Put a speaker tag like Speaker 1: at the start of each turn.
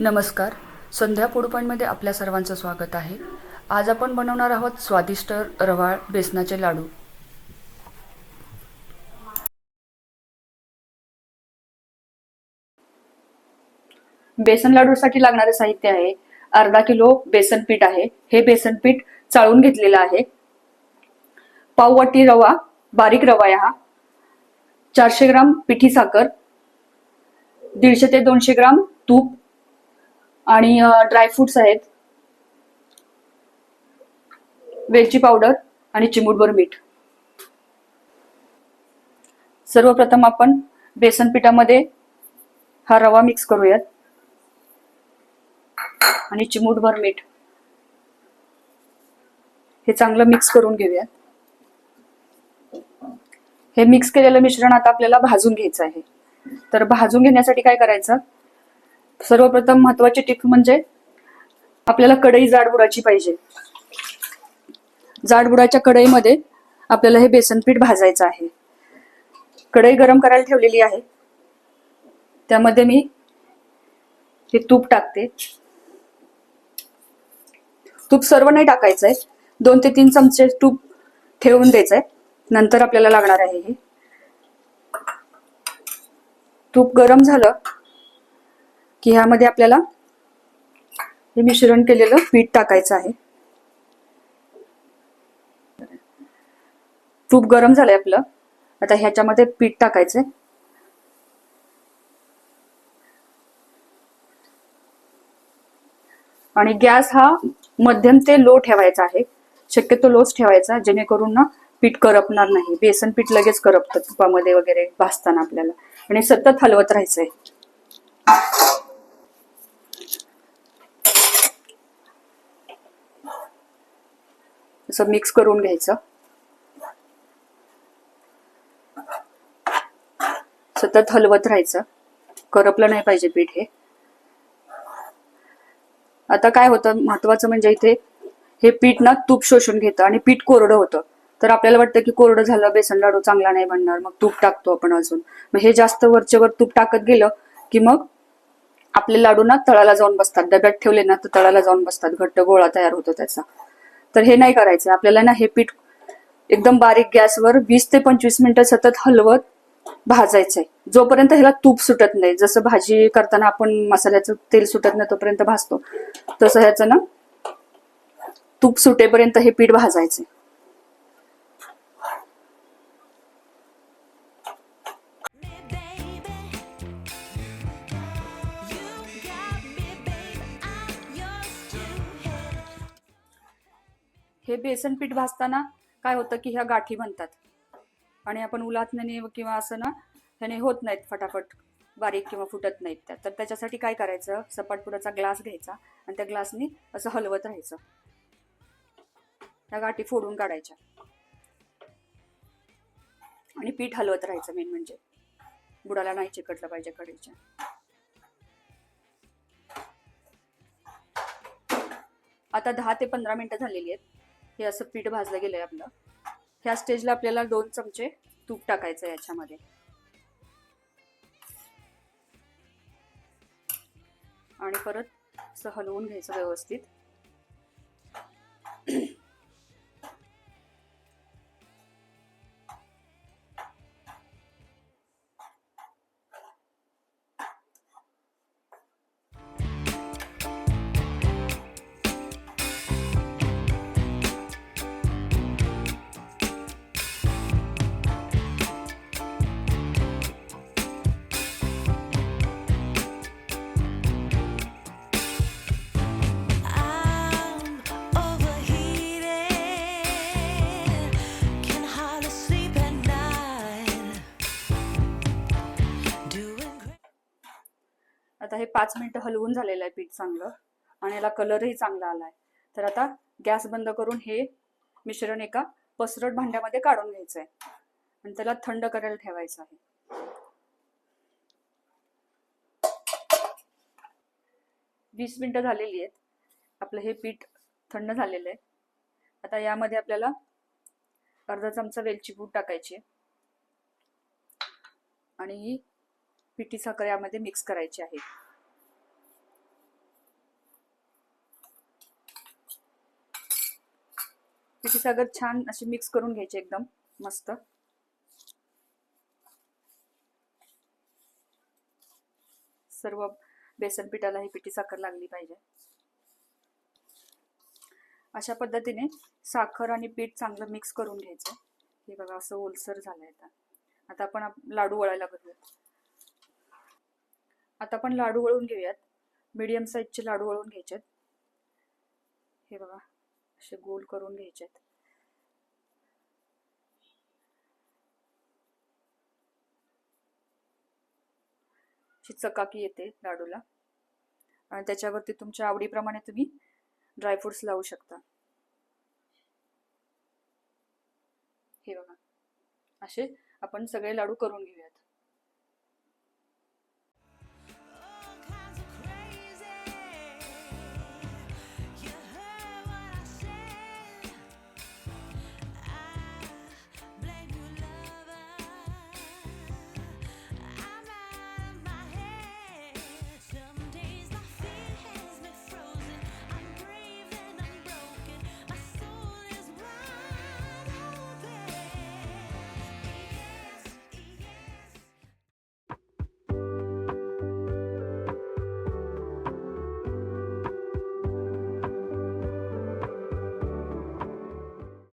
Speaker 1: नमस्कार. संध्या फूड पॉईंटमध्ये आपल्या सर्वांचं स्वागत आहे. आज आपण बनवणार आहोत स्वादिष्ट रवाळ बेसनाचे लाडू. बेसन लाडूसाठी लागणारे साहित्य आहे अर्धा किलो बेसन पीठ आहे. हे बेसन पीठ चाळून घेतलेलं आहे. पाव वाटी रवा, बारीक रवा आहे हा. 400 ग्राम पिठी साखर, 150 ते 200 ग्राम तूप आणि ड्रायफ्रुट्स आहेत, वेलची पावडर आणि चिमूटभर मीठ. सर्वप्रथम आपण बेसन पिठामध्ये हा रवा मिक्स करूयात आणि चिमूटभर मीठ हे चांगलं मिक्स करून घेऊयात. हे मिक्स केलेलं मिश्रण आता आपल्याला भाजून घ्यायचं आहे. तर भाजून घेण्यासाठी काय करायचं, सर्वप्रथम महत्वाची टिप म्हणजे आपल्याला कढई जाडबुडाची पाहिजे. जाडबुडाच्या कढईमध्ये आपल्याला हे बेसन पीठ भाजायचं आहे. कढई गरम करायला ठेवलेली आहे. त्यामध्ये मी हे तूप टाकते. तूप सर्व नाही टाकायचंय, 2 ते 3 चमचे तूप ठेवून द्यायचंय. नंतर आपल्याला लागणार आहे हे. तूप गरम झालं की ह्यामध्ये आपल्याला हे मिश्रण केलेलं पीठ टाकायचं आहे. तूप गरम झालंय आपलं. आता ह्याच्यामध्ये पीठ टाकायचंय. आणि गॅस हा मध्यम ते लो ठेवायचा आहे. शक्यतो लोच ठेवायचा, जेणेकरून ना पीठ करपणार नाही. बेसन पीठ लगेच करपतं तुपामध्ये वगैरे भाजताना आपल्याला. आणि सतत हलवत राहायचंय. असं मिक्स करून घ्यायचं. सतत हलवत राहायचं, करपलं नाही पाहिजे पीठ हे. आता काय होतं, महत्वाचं म्हणजे इथे हे पीठ ना तूप शोषून घेतं आणि पीठ कोरडं होतं. तर आपल्याला वाटतं की कोरडं झालं, बेसन लाडू चांगला नाही बनणार, मग तूप टाकतो आपण अजून. मग हे जास्त वरचेवर तूप टाकत गेलं की मग आपले लाडू ना तळाला जाऊन बसतात. डब्यात ठेवले ना तर तळाला जाऊन बसतात, घट्ट गोळा तयार होतो त्याचा. तर हे नाही करायचं आपल्याला. ना हे पीठ एकदम बारीक गॅसवर 20 ते 25 मिनिटं सतत हलवत भाजायचंय, जोपर्यंत ह्याला तूप सुटत नाही. जसं भाजी करताना आपण मसाल्याचं तेल सुटत नाही तोपर्यंत भाजतो, तसं ह्याचं ना तूप सुटेपर्यंत हे पीठ भाजायचंय. हे बेसन पीठ भाजताना काय होतं की ह्या गाठी बनतात आणि आपण उलाटण्याने किंवा असं ना ह्याने होत नाहीत फटाफट बारीक किंवा फुटत नाहीत त्या. तर त्याच्यासाठी काय करायचं, सपाटपुराचा ग्लास घ्यायचा आणि त्या ग्लासनी असं हलवत राहायचं. त्या गाठी फोडून काढायच्या आणि पीठ हलवत राहायचं. मेन म्हणजे बुडाला नाही चिकटलं पाहिजे कढईच्या. आता 10 ते 15 मिनिटं झालेली आहेत. हे असं पीठ भाजलं गेलंय आपलं. ह्या स्टेजला आपल्याला 2 चमचे तूप टाकायचं याच्यामध्ये आणि परत असं हलवून घ्यायचं व्यवस्थित. आता हे 5 मिनिटं हलवून झालेलं आहे पीठ चांगलं आणि याला कलरही चांगला आलाय. तर आता गॅस बंद करून हे मिश्रण एका पसरट भांड्यामध्ये काढून घ्यायचंय आणि त्याला थंड करायला ठेवायचं आहे. 20 मिनिटं झालेली आहेत. आपलं हे पीठ थंड झालेलं आहे. आता यामध्ये आपल्याला अर्धा चमचा वेलची पूड टाकायची आणि ही पिठी साखर यामध्ये मिक्स करायची आहे. पिठी साखर छान अशी मिक्स करून घ्यायची एकदम मस्त. सर्व बेसन पिठाला ही पिठी साखर लागली पाहिजे. अशा पद्धतीने साखर आणि पीठ चांगलं मिक्स करून घ्यायचं. हे बघा असं ओलसर झालंय. आता आपण लाडू वळायला बघूयात. आता आपण लाडू वळून घेऊयात. मीडियम साईजचे लाडू वळून घ्यायचेत. हे बघा असे गोल करून घ्यायचेत. अशी चकाकी येते लाडूला आणि त्याच्यावरती तुमच्या आवडीप्रमाणे तुम्ही ड्रायफ्रुट्स लावू शकता. हे बघा असे आपण सगळे लाडू करून घेऊयात.